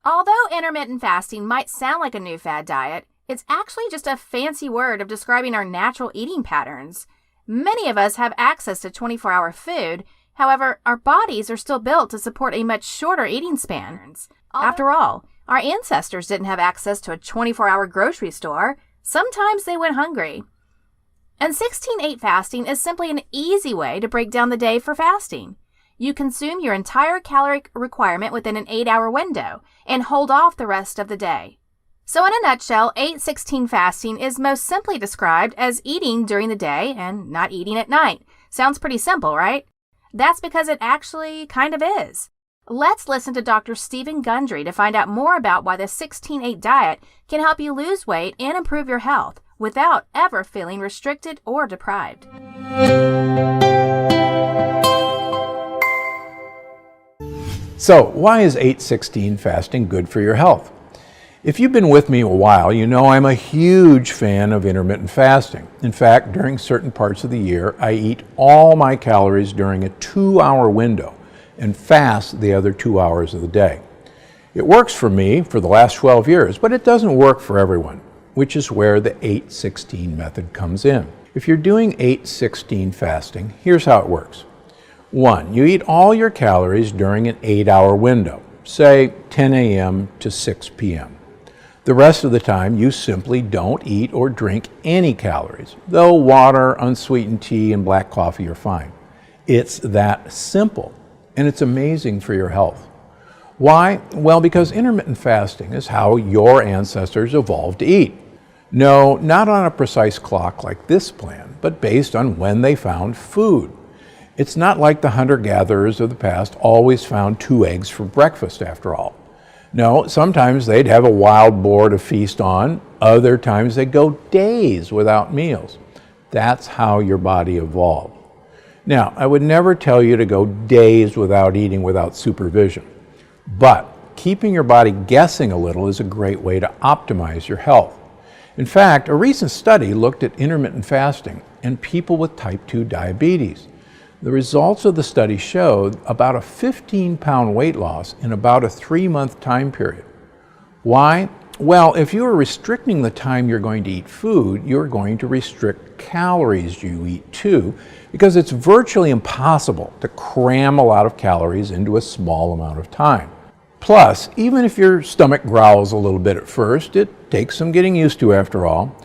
Although intermittent fasting might sound like a new fad diet, it's actually just a fancy word of describing our natural eating patterns. Many of us have access to 24-hour food. However, our bodies are still built to support a much shorter eating span. After all, our ancestors didn't have access to a 24-hour grocery store. Sometimes they went hungry. And 16/8 fasting is simply an easy way to break down the day for fasting. You consume your entire caloric requirement within an 8-hour window and hold off the rest of the day. So in a nutshell, 8/16 fasting is most simply described as eating during the day and not eating at night. Sounds pretty simple, right? That's because it actually kind of is. Let's listen to Dr. Stephen Gundry to find out more about why the 16/8 diet can help you lose weight and improve your health without ever feeling restricted or deprived. So, why is 8/16 fasting good for your health? If you've been with me a while, you know I'm a huge fan of intermittent fasting. In fact, during certain parts of the year, I eat all my calories during a 2-hour window and fast the other 2 hours of the day. It works for me for the last 12 years, but it doesn't work for everyone, which is where the 8/16 method comes in. If you're doing 8/16 fasting, here's how it works. 1. You eat all your calories during an 8-hour window, say 10 a.m. to 6 p.m. The rest of the time, you simply don't eat or drink any calories, though water, unsweetened tea, and black coffee are fine. It's that simple, and it's amazing for your health. Why? Well, because intermittent fasting is how your ancestors evolved to eat. No, not on a precise clock like this plan, but based on when they found food. It's not like the hunter-gatherers of the past always found 2 eggs for breakfast, after all. No, sometimes they'd have a wild boar to feast on. Other times they'd go days without meals. That's how your body evolved. Now, I would never tell you to go days without eating without supervision. But keeping your body guessing a little is a great way to optimize your health. In fact, a recent study looked at intermittent fasting in people with type 2 diabetes. The results of the study showed about a 15-pound weight loss in about a 3-month time period. Why? Well, if you are restricting the time you're going to eat food, you're going to restrict calories you eat too, because it's virtually impossible to cram a lot of calories into a small amount of time. Plus, even if your stomach growls a little bit at first, it takes some getting used to after all.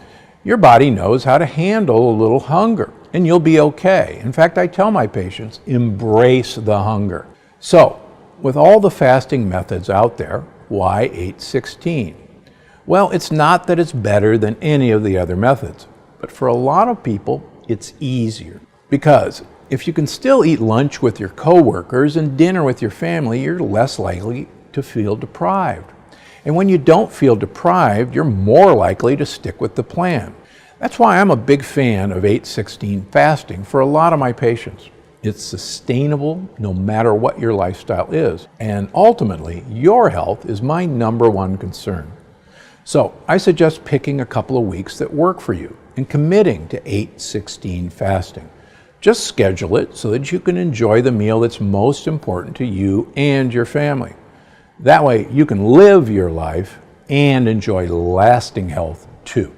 Your body knows how to handle a little hunger, and you'll be okay. In fact, I tell my patients, embrace the hunger. So, with all the fasting methods out there, why 8/16? Well, it's not that it's better than any of the other methods, but for a lot of people, it's easier. Because if you can still eat lunch with your coworkers and dinner with your family, you're less likely to feel deprived. And when you don't feel deprived, you're more likely to stick with the plan. That's why I'm a big fan of 8/16 fasting for a lot of my patients. It's sustainable no matter what your lifestyle is. And ultimately, your health is my #1 concern. So I suggest picking a couple of weeks that work for you and committing to 8/16 fasting. Just schedule it so that you can enjoy the meal that's most important to you and your family. That way you can live your life and enjoy lasting health too.